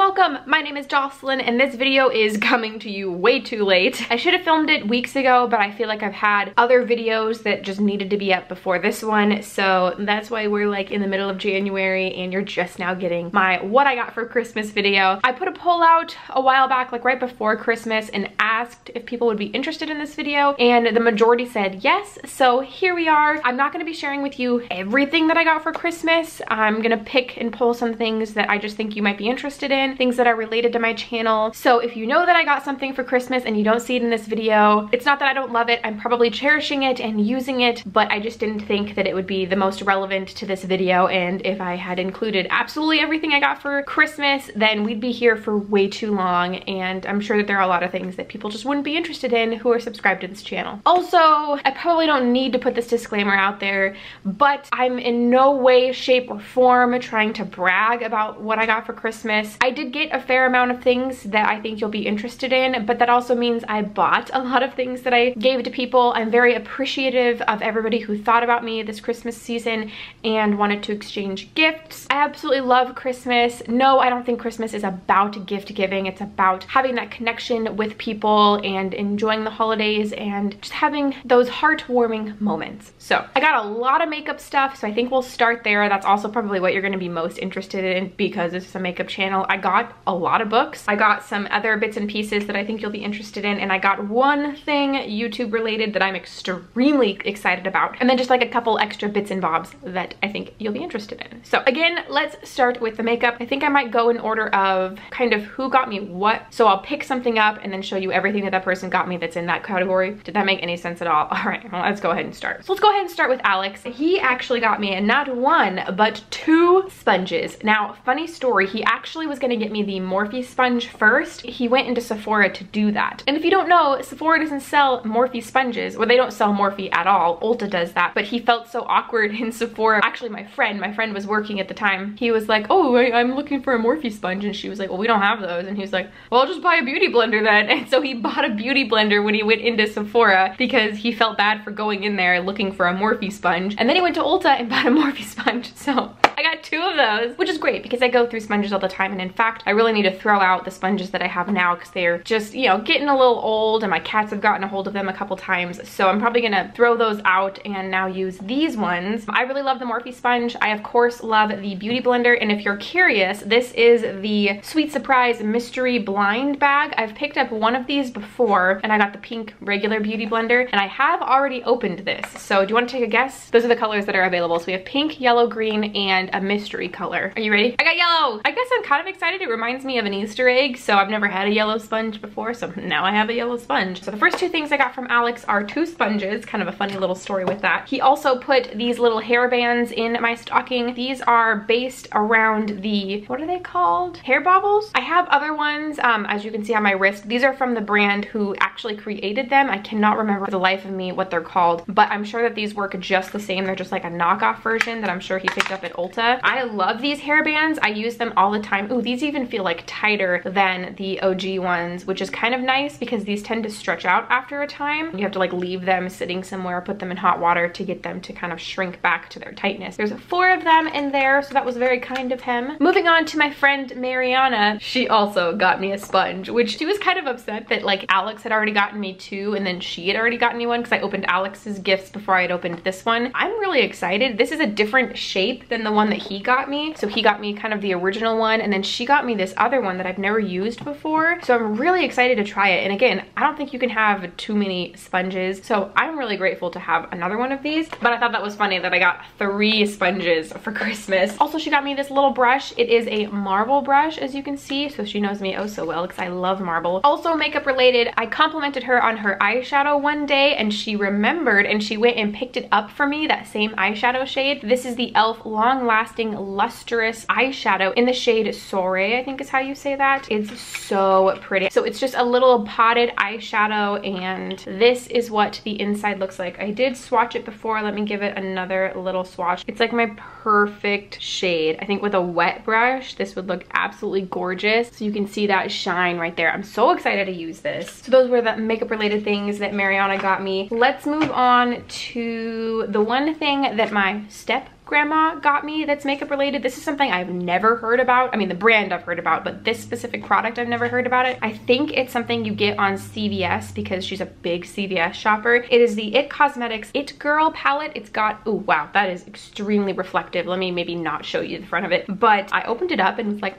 welcome! My name is Jocelyn and this video is coming to you way too late. I should have filmed it weeks ago, but I feel like I've had other videos that just needed to be up before this one, so that's why we're like in the middle of January and you're just now getting my what I got for Christmas video. I put a poll out a while back, like right before Christmas, and asked if people would be interested in this video, and the majority said yes, so here we are. I'm not going to be sharing with you everything that I got for Christmas. I'm gonna pick and pull some things that I just think you might be interested in, things that are related to my channel. So if you know that I got something for Christmas and you don't see it in this video, it's not that I don't love it. I'm probably cherishing it and using it, but I just didn't think that it would be the most relevant to this video. And if I had included absolutely everything I got for Christmas, then we'd be here for way too long. And I'm sure that there are a lot of things that people just wouldn't be interested in who are subscribed to this channel. Also, I probably don't need to put this disclaimer out there, but I'm in no way, shape, or form trying to brag about what I got for Christmas. I did get a fair amount of things that I think you'll be interested in, but that also means I bought a lot of things that I gave to people. I'm very appreciative of everybody who thought about me this Christmas season and wanted to exchange gifts. I absolutely love Christmas. No, I don't think Christmas is about gift giving. It's about having that connection with people and enjoying the holidays and just having those heartwarming moments. So I got a lot of makeup stuff, so I think we'll start there. That's also probably what you're going to be most interested in because this is a makeup channel. I got a lot of books. I got some other bits and pieces that I think you'll be interested in, and I got one thing YouTube related that I'm extremely excited about, and then just like a couple extra bits and bobs that I think you'll be interested in. So again, let's start with the makeup. I think I might go in order of kind of who got me what. So I'll pick something up and then show you everything that that person got me that's in that category. Did that make any sense at all? All right, well, let's go ahead and start. So let's go ahead and start with Alex. He actually got me not one, but 2 sponges. Now, funny story, he actually was gonna get me the Morphe sponge first. He went into Sephora to do that. And if you don't know, Sephora doesn't sell Morphe sponges, or they don't sell Morphe at all. Ulta does that, but he felt so awkward in Sephora. Actually, my friend was working at the time. He was like, oh, I'm looking for a Morphe sponge. And she was like, well, we don't have those. And he was like, well, I'll just buy a beauty blender then. And so he bought a beauty blender when he went into Sephora because he felt bad for going in there looking for a Morphe sponge. And then he went to Ulta and bought a Morphe sponge. So I got 2 of those, which is great because I go through sponges all the time. And in fact, I really need to throw out the sponges that I have now because they're just, you know, getting a little old and my cats have gotten a hold of them a couple times. So I'm probably gonna throw those out and now use these ones. I really love the Morphe sponge. I of course love the beauty blender. And if you're curious, this is the Sweet Surprise Mystery Blind bag. I've picked up one of these before and I got the pink regular beauty blender and I have already opened this. So do you want to take a guess? Those are the colors that are available. So we have pink, yellow, green, and a mystery color. Are you ready? I got yellow. I guess I'm kind of excited. It reminds me of an Easter egg. So I've never had a yellow sponge before. So now I have a yellow sponge. So the first 2 things I got from Alex are 2 sponges. Kind of a funny little story with that. He also put these little hair bands in my stocking. These are based around the, what are they called? Hair baubles? I have other ones, as you can see on my wrist. These are from the brand who actually created them. I cannot remember for the life of me what they're called, but I'm sure that these work just the same. They're just like a knockoff version that I'm sure he picked up at Ulta. I love these hair bands. I use them all the time. Ooh, these even feel like tighter than the OG ones, which is kind of nice because these tend to stretch out after a time. You have to like leave them sitting somewhere, put them in hot water to get them to kind of shrink back to their tightness. There's 4 of them in there, so that was very kind of him. Moving on to my friend Mariana, she also got me a sponge, which she was kind of upset that like Alex had already gotten me 2 and then she had already gotten me one because I opened Alex's gifts before I had opened this one. I'm really excited. This is a different shape than the one that he got me. So he got me kind of the original one and then she got me this other one that I've never used before. So I'm really excited to try it. And again, I don't think you can have too many sponges. So I'm really grateful to have another one of these. But I thought that was funny that I got 3 sponges for Christmas. Also, she got me this little brush. It is a marble brush, as you can see. So she knows me oh so well because I love marble. Also makeup related, I complimented her on her eyeshadow one day and she remembered and she went and picked it up for me, that same eyeshadow shade. This is the e.l.f. Long Lasting Lustrous Eyeshadow in the shade Soiree, I think is how you say that. It's so pretty. So it's just a little potted eyeshadow and this is what the inside looks like. I did swatch it before. Let me give it another little swatch. It's like my perfect shade. I think with a wet brush, this would look absolutely gorgeous. So you can see that shine right there. I'm so excited to use this. So those were the makeup related things that Mariana got me. Let's move on to the one thing that my step grandma got me that's makeup related. This is something I've never heard about. I mean, the brand I've heard about, but this specific product I've never heard about it. I think it's something you get on CVS because she's a big CVS shopper. It is the It Cosmetics It Girl palette. It's got, oh wow, that is extremely reflective. Let me maybe not show you the front of it, but I opened it up and was like,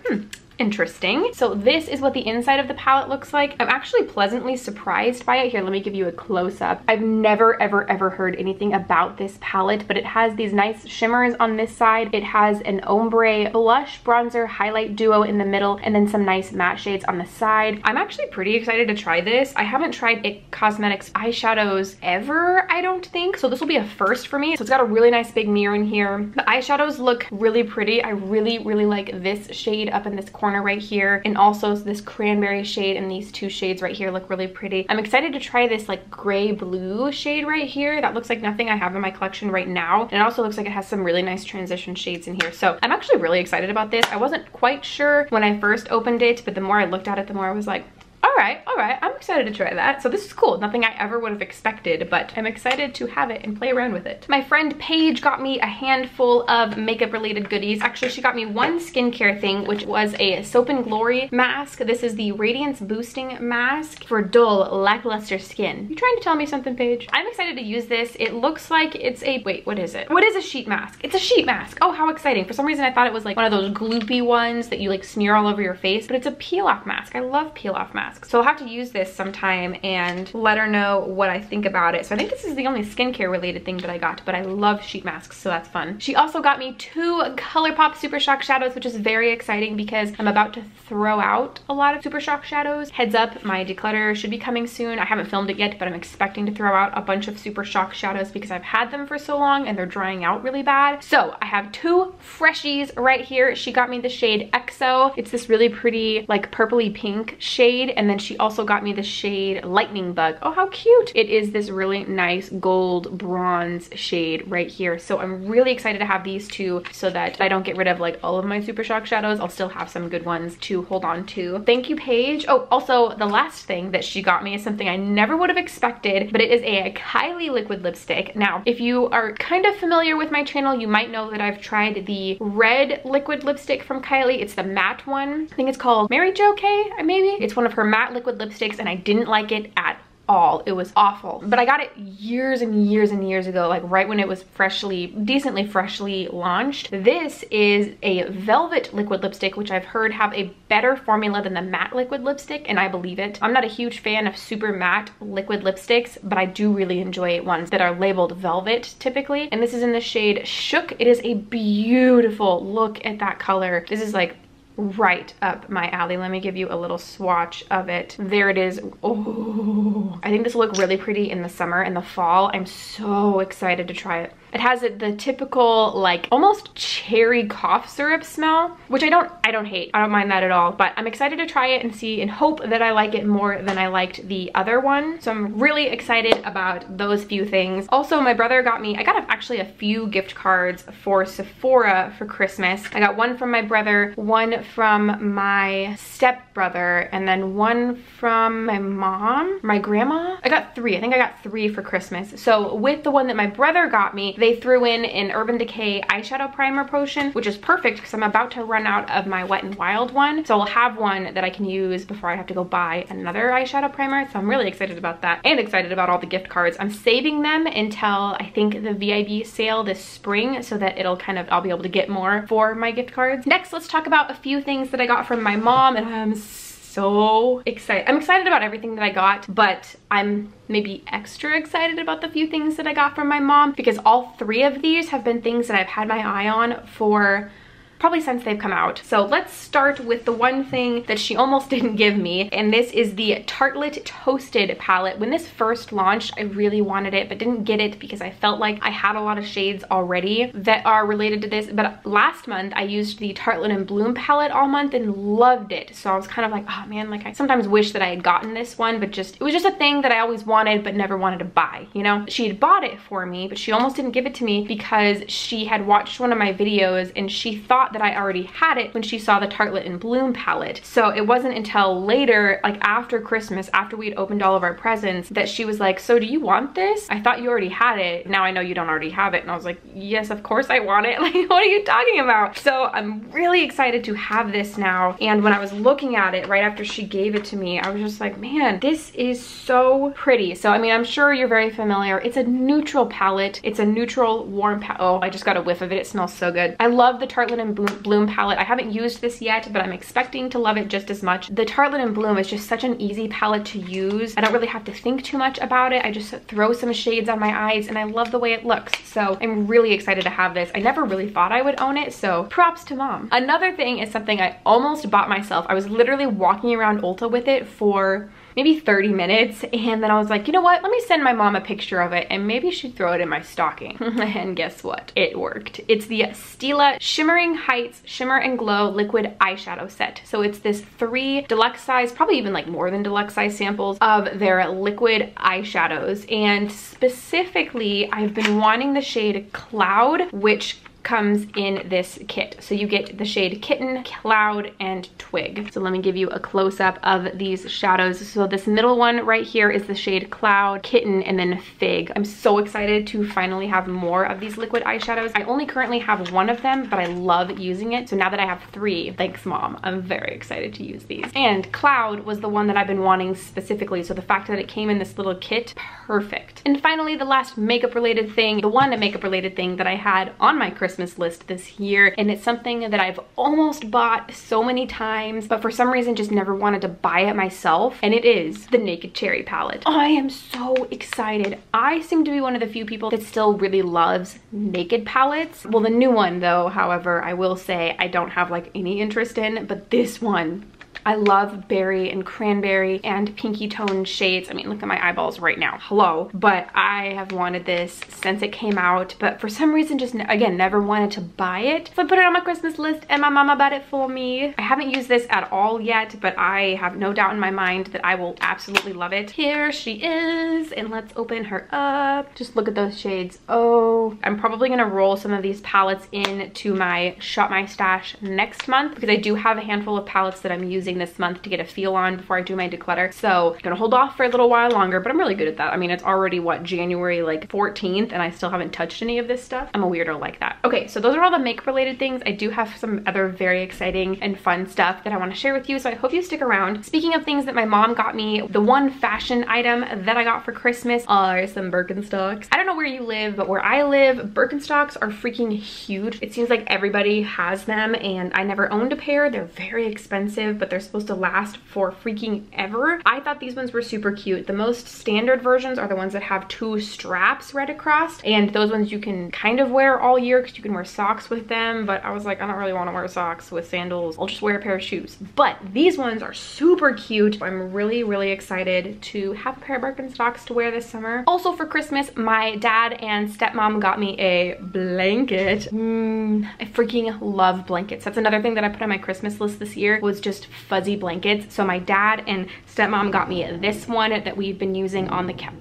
interesting. So this is what the inside of the palette looks like. I'm actually pleasantly surprised by it. Here, let me give you a close-up. I've never ever heard anything about this palette, but it has these nice shimmers on this side. It has an ombre blush bronzer highlight duo in the middle, and then some nice matte shades on the side. I'm actually pretty excited to try this. I haven't tried It Cosmetics eyeshadows ever, I don't think, so this will be a first for me. So it's got a really nice big mirror in here. The eyeshadows look really pretty. I really like this shade up in this corner right here, and also this cranberry shade, and these two shades right here look really pretty. I'm excited to try this like gray blue shade right here. That looks like nothing I have in my collection right now, and it also looks like it has some really nice transition shades in here. So I'm actually really excited about this. I wasn't quite sure when I first opened it, but the more I looked at it, the more I was like, all right, I'm excited to try that. So this is cool. Nothing I ever would have expected, but I'm excited to have it and play around with it. My friend Paige got me a handful of makeup related goodies. Actually, she got me one skincare thing, which was a Soap and Glory mask. This is the Radiance Boosting Mask for dull, lackluster skin. You trying to tell me something, Paige? I'm excited to use this. It looks like it's a, wait, what is it? What is a sheet mask? It's a sheet mask. Oh, how exciting. For some reason, I thought it was like one of those gloopy ones that you like smear all over your face, but it's a peel-off mask. I love peel-off masks. So I'll have to use this sometime and let her know what I think about it. So I think this is the only skincare related thing that I got, but I love sheet masks, so that's fun. She also got me 2 ColourPop Super Shock shadows, which is very exciting because I'm about to throw out a lot of Super Shock shadows. Heads up, my declutter should be coming soon. I haven't filmed it yet, but I'm expecting to throw out a bunch of Super Shock shadows because I've had them for so long and they're drying out really bad. So I have 2 freshies right here. She got me the shade EXO. It's this really pretty like purpley pink shade, and then she also got me the shade Lightning Bug. Oh, how cute. It is this really nice gold bronze shade right here. So I'm really excited to have these 2 so that I don't get rid of like all of my Super Shock shadows. I'll still have some good ones to hold on to. Thank you, Paige. Oh, also the last thing that she got me is something I never would have expected, but it is a Kylie liquid lipstick. Now, if you are kind of familiar with my channel, you might know that I've tried the red liquid lipstick from Kylie. It's the matte one. I think it's called Mary Jo K, maybe. It's one of her matte liquid lipsticks, and I didn't like it at all. It was awful, but I got it years and years ago, like right when it was decently freshly launched. This is a velvet liquid lipstick, which I've heard have a better formula than the matte liquid lipstick, and I believe it. I'm not a huge fan of super matte liquid lipsticks, but I do really enjoy ones that are labeled velvet typically, and this is in the shade Shook. It is a beautiful, look at that color. This is like right up my alley. Let me give you a little swatch of it. There it is. Oh, I think this will look really pretty in the summer and the fall. I'm so excited to try it. It has the typical like almost cherry cough syrup smell, which I don't hate. I don't mind that at all, but I'm excited to try it and see and hope that I like it more than I liked the other one. So I'm really excited about those few things. Also, my brother got me, I got actually a few gift cards for Sephora for Christmas. I got one from my brother, one from my stepbrother, and then one from my mom, my grandma. I got 3. I think I got 3 for Christmas. So with the one that my brother got me, they threw in an Urban Decay eyeshadow primer potion, which is perfect because I'm about to run out of my Wet n Wild one. So I'll have one that I can use before I have to go buy another eyeshadow primer. So I'm really excited about that and excited about all the gift cards. I'm saving them until I think the VIB sale this spring so that it'll kind of, I'll be able to get more for my gift cards. Next, let's talk about a few things that I got from my mom, and I'm so excited. I'm excited about everything that I got, but I'm maybe extra excited about the few things that I got from my mom because all 3 of these have been things that I've had my eye on for probably since they've come out. So let's start with the one thing that she almost didn't give me, and this is the Tartelette Toasted palette. When this first launched, I really wanted it, but didn't get it because I felt like I had a lot of shades already that are related to this. But last month, I used the Tartelette and Bloom palette all month and loved it. So I was kind of like, oh man, like I sometimes wish that I had gotten this one, but it was just a thing that I always wanted but never wanted to buy, you know? She had bought it for me, but she almost didn't give it to me because she had watched one of my videos and she thought thought that I already had it when she saw the Tartelette in Bloom palette. So it wasn't until later, like after Christmas, after we'd opened all of our presents, that she was like, so do you want this? I thought you already had it. Now I know you don't already have it. And I was like, yes, of course I want it. Like, what are you talking about? So I'm really excited to have this now. And when I was looking at it right after she gave it to me, I was just like, man, this is so pretty. So, I mean, I'm sure you're very familiar. It's a neutral palette. It's a neutral warm palette. Oh, I just got a whiff of it. It smells so good. I love the Tartelette in Bloom palette. I haven't used this yet, but I'm expecting to love it just as much. The Tartelette in Bloom is just such an easy palette to use. I don't really have to think too much about it. I just throw some shades on my eyes and I love the way it looks. So I'm really excited to have this. I never really thought I would own it, so props to mom. Another thing is something I almost bought myself. I was literally walking around Ulta with it for maybe 30 minutes, and then I was like, you know what, let me send my mom a picture of it and maybe she'd throw it in my stocking. And guess what, it worked. It's the Stila Shimmering Heights Shimmer and Glow liquid eyeshadow set. So it's this 3 deluxe size, probably even like more than deluxe size samples of their liquid eyeshadows, and specifically I've been wanting the shade Cloud, which comes in this kit. So you get the shade Kitten, Cloud, and Twig. So let me give you a close-up of these shadows. So this middle one right here is the shade Cloud, Kitten, and then Fig. I'm so excited to finally have more of these liquid eyeshadows. I only currently have one of them, but I love using it. So now that I have 3, thanks mom, I'm very excited to use these. And Cloud was the one that I've been wanting specifically. So the fact that it came in this little kit, perfect. And finally, the last makeup related thing, the one makeup related thing that I had on my Christmas list this year, and it's something that I've almost bought so many times, but for some reason just never wanted to buy it myself, and it is the Naked Cherry palette. I am so excited. I seem to be one of the few people that still really loves Naked palettes. Well, the new one though, however, I will say I don't have like any interest in, but this one, I love berry and cranberry and pinky toned shades. I mean, look at my eyeballs right now. Hello. But I have wanted this since it came out, but for some reason just, again, never wanted to buy it. So I put it on my Christmas list and my mama bought it for me. I haven't used this at all yet, but I have no doubt in my mind that I will absolutely love it. Here she is, and let's open her up. Just look at those shades. Oh, I'm probably gonna roll some of these palettes into my Shop My Stash next month, because I do have a handful of palettes that I'm using this month to get a feel on before I do my declutter. So I'm gonna hold off for a little while longer, but I'm really good at that. I mean, it's already what, January like 14th, and I still haven't touched any of this stuff. I'm a weirdo like that. Okay, so those are all the makeup related things. I do have some other very exciting and fun stuff that I want to share with you, so I hope you stick around. Speaking of things that my mom got me, the one fashion item that I got for Christmas are some Birkenstocks. I don't know where you live, but where I live, Birkenstocks are freaking huge. It seems like everybody has them, and I never owned a pair. They're very expensive, but they're supposed to last for freaking ever. I thought these ones were super cute. The most standard versions are the ones that have 2 straps right across, and those ones you can kind of wear all year because you can wear socks with them, but I was like, I don't really want to wear socks with sandals. I'll just wear a pair of shoes. But these ones are super cute. I'm really excited to have a pair of Birkenstocks to wear this summer. Also for Christmas, my dad and stepmom got me a blanket. I freaking love blankets. That's another thing that I put on my Christmas list this year, was just fuzzy blankets. So my dad and stepmom got me this one that we've been using on the couch.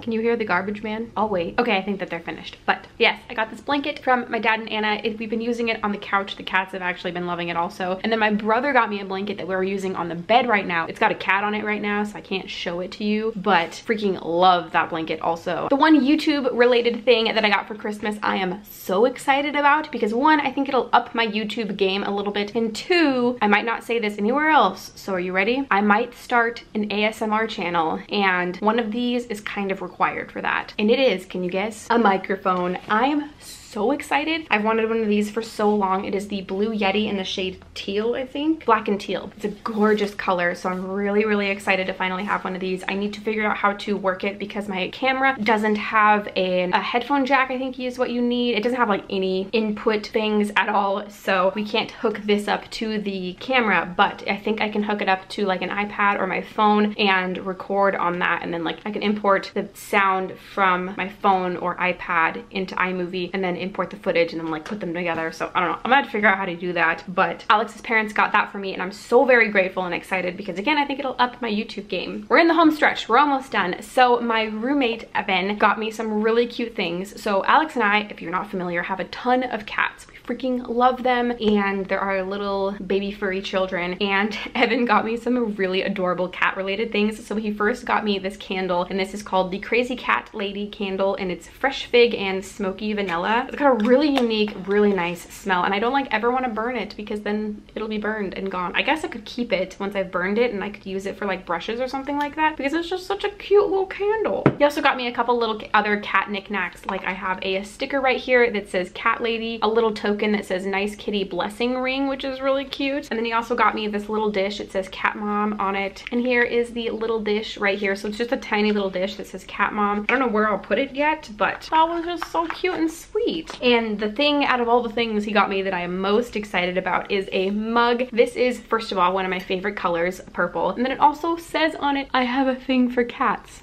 Can you hear the garbage man? I'll wait. Okay, I think that they're finished. But yes, I got this blanket from my dad and Anna. We've been using it on the couch. The cats have actually been loving it also. And then my brother got me a blanket that we're using on the bed right now. It's got a cat on it right now, so I can't show it to you, but freaking love that blanket also. The one YouTube related thing that I got for Christmas, I am so excited about, because 1, I think it'll up my YouTube game a little bit, and 2, I might not say this anywhere else, so are you ready? I might start an ASMR channel, and one of these is kind of required for that, and it is, can you guess, a microphone. I am so excited. I've wanted one of these for so long. It is the Blue Yeti in the shade teal, I think. Black and teal. It's a gorgeous color, so I'm really excited to finally have one of these. I need to figure out how to work it because my camera doesn't have a headphone jack, I think is what you need. It doesn't have like any input things at all, so we can't hook this up to the camera, but I think I can hook it up to like an iPad or my phone and record on that, and then like I can import the sound from my phone or iPad into iMovie and then import the footage and then like put them together. So I don't know, I'm gonna have to figure out how to do that, but Alex's parents got that for me, and I'm so very grateful and excited because again, I think it'll up my YouTube game. We're in the home stretch, we're almost done. So my roommate Evan got me some really cute things. So Alex and I, if you're not familiar, have a ton of cats. freaking love them, and there are little baby furry children. And Evan got me some really adorable cat related things. So he first got me this candle, and this is called the Crazy Cat Lady candle, and it's fresh fig and smoky vanilla. It's got a really unique, really nice smell, and I don't like ever want to burn it because then it'll be burned and gone. I guess I could keep it once I've burned it, and I could use it for like brushes or something like that because it's just such a cute little candle. He also got me a couple little other cat knickknacks. Like I have a sticker right here that says Cat Lady, a little token that says Nice Kitty Blessing Ring, which is really cute. And then he also got me this little dish. It says Cat Mom on it. And here is the little dish right here. So it's just a tiny little dish that says Cat Mom. I don't know where I'll put it yet, but that was just so cute and sweet. And the thing out of all the things he got me that I am most excited about is a mug. This is, first of all, one of my favorite colors, purple. And then it also says on it, I have a thing for cats.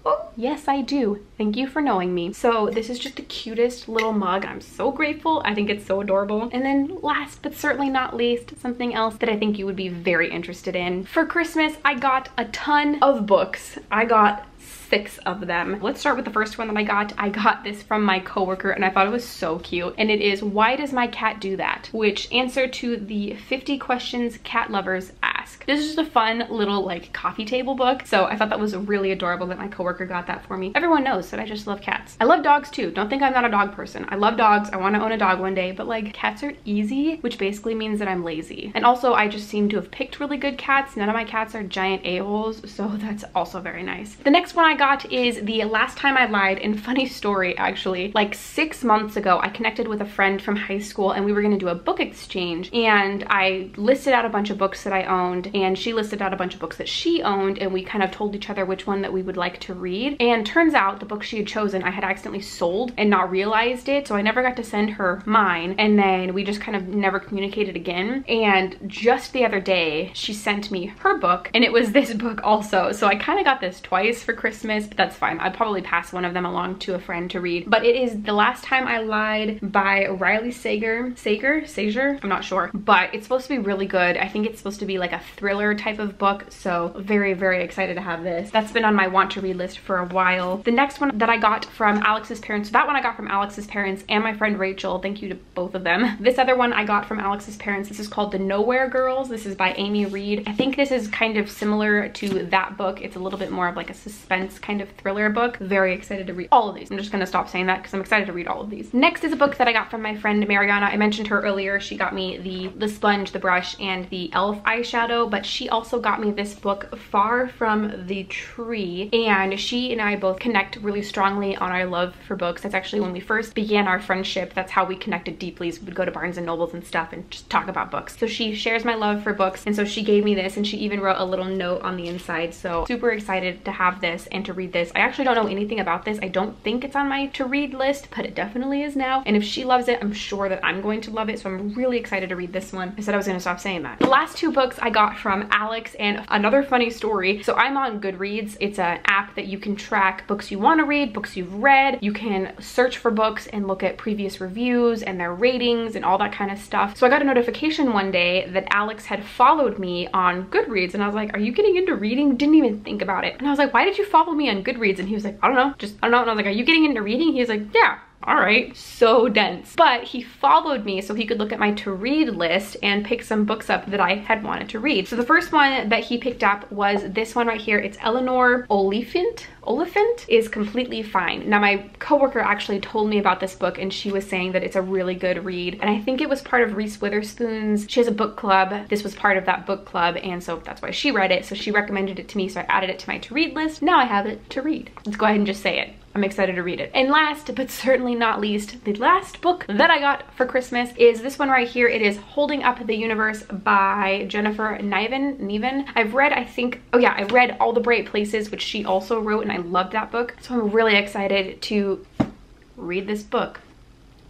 Oh, yes, I do. Thank you for knowing me. So this is just the cutest little mug. I'm so grateful. I think it's so adorable. And then last but certainly not least, something else that I think you would be very interested in. For Christmas, I got a ton of books. I got 6 of them. Let's start with the first one that I got. I got this from my coworker and I thought it was so cute. And it is Why Does My Cat Do That? Which answer to the 50 questions cat lovers ask. This is just a fun little like coffee table book. So I thought that was really adorable that my coworker got that for me. Everyone knows that I just love cats. I love dogs too. Don't think I'm not a dog person. I love dogs. I want to own a dog one day, but like cats are easy, which basically means that I'm lazy. And also I just seem to have picked really good cats. None of my cats are giant a-holes, so that's also very nice. The next one I got is The Last Time I Lied, and funny story actually, like 6 months ago I connected with a friend from high school and we were going to do a book exchange, and I listed out a bunch of books that I owned and she listed out a bunch of books that she owned, and we kind of told each other which one that we would like to read. And turns out the book she had chosen I had accidentally sold and not realized it, so I never got to send her mine, and then we just kind of never communicated again. And just the other day she sent me her book, and it was this book also, so I kind of got this twice for Christmas, but that's fine. I'd probably pass one of them along to a friend to read. But it is The Last Time I Lied by Riley Sager, I'm not sure, but it's supposed to be really good. I think it's supposed to be like a thriller type of book, so very, very excited to have this. That's been on my want to read list for a while. The next one that I got from Alex's parents, that one I got from Alex's parents and my friend Rachel. Thank you to both of them. This other one I got from Alex's parents. This is called The Nowhere Girls. This is by Amy Reed. I think this is kind of similar to that book. It's a little bit more of like a suspense kind of thriller book. Very excited to read all of these. I'm just gonna stop saying that because I'm excited to read all of these. Next is a book that I got from my friend Mariana. I mentioned her earlier. She got me the sponge, the brush, and the e.l.f. eyeshadow, but she also got me this book, Far From the Tree, and she and I both connect really strongly on our love for books. That's actually when we first began our friendship. That's how we connected deeply. So we would go to Barnes and Nobles and stuff and just talk about books. So she shares my love for books, and so she gave me this, and she even wrote a little note on the inside. So super excited to have this and to read this. I actually don't know anything about this. I don't think it's on my to read list, but it definitely is now. And if she loves it, I'm sure that I'm going to love it. So I'm really excited to read this one. I said I was gonna stop saying that. The last 2 books I got from Alex, and another funny story. So I'm on Goodreads. It's an app that you can track books you want to read, books you've read. You can search for books and look at previous reviews and their ratings and all that kind of stuff. So I got a notification one day that Alex had followed me on Goodreads, and I was like, are you getting into reading? Didn't even think about it. And I was like, why did you follow me on Goodreads? And he was like, I don't know, just I don't know. And I was like, are you getting into reading? He was like, yeah. All right, so dense. But he followed me so he could look at my to read list and pick some books up that I had wanted to read. So the first one that he picked up was this one right here. It's Eleanor Oliphant is Completely Fine. Now my coworker actually told me about this book, and she was saying that it's a really good read, and I think it was part of Reese Witherspoon's, she has a book club. This was part of that book club, and so that's why she read it. So she recommended it to me, so I added it to my to read list. Now I have it to read. Let's go ahead and just say it. I'm excited to read it. And last but certainly not least, the last book that I got for Christmas is this one right here. It is Holding Up the Universe by Jennifer Niven. I've read, I think, oh yeah, I read All the Bright Places, which she also wrote, and I loved that book. So I'm really excited to read this book.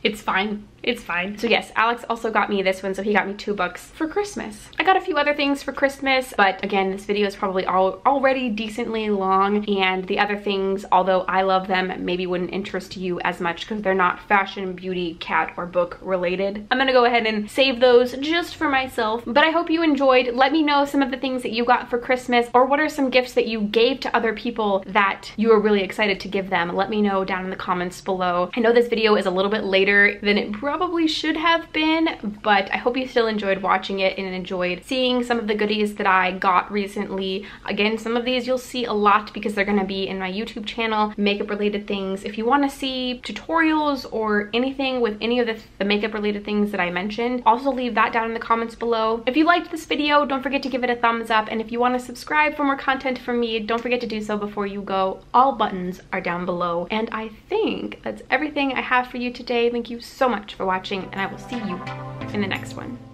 It's fine. It's fine. So yes, Alex also got me this one, so he got me 2 books for Christmas. I got a few other things for Christmas, but again, this video is probably already decently long, and the other things, although I love them, maybe wouldn't interest you as much because they're not fashion, beauty, cat, or book related. I'm gonna go ahead and save those just for myself, but I hope you enjoyed. Let me know some of the things that you got for Christmas, or what are some gifts that you gave to other people that you were really excited to give them. Let me know down in the comments below. I know this video is a little bit later than it probably should have been, but I hope you still enjoyed watching it and enjoyed seeing some of the goodies that I got recently. Again, some of these you'll see a lot because they're gonna be in my YouTube channel, makeup related things. If you wanna see tutorials or anything with any of the makeup related things that I mentioned, also leave that down in the comments below. If you liked this video, don't forget to give it a thumbs up, and if you wanna subscribe for more content from me, don't forget to do so before you go. All buttons are down below, and I think that's everything I have for you today. Thank you so much for watching, and I will see you in the next one.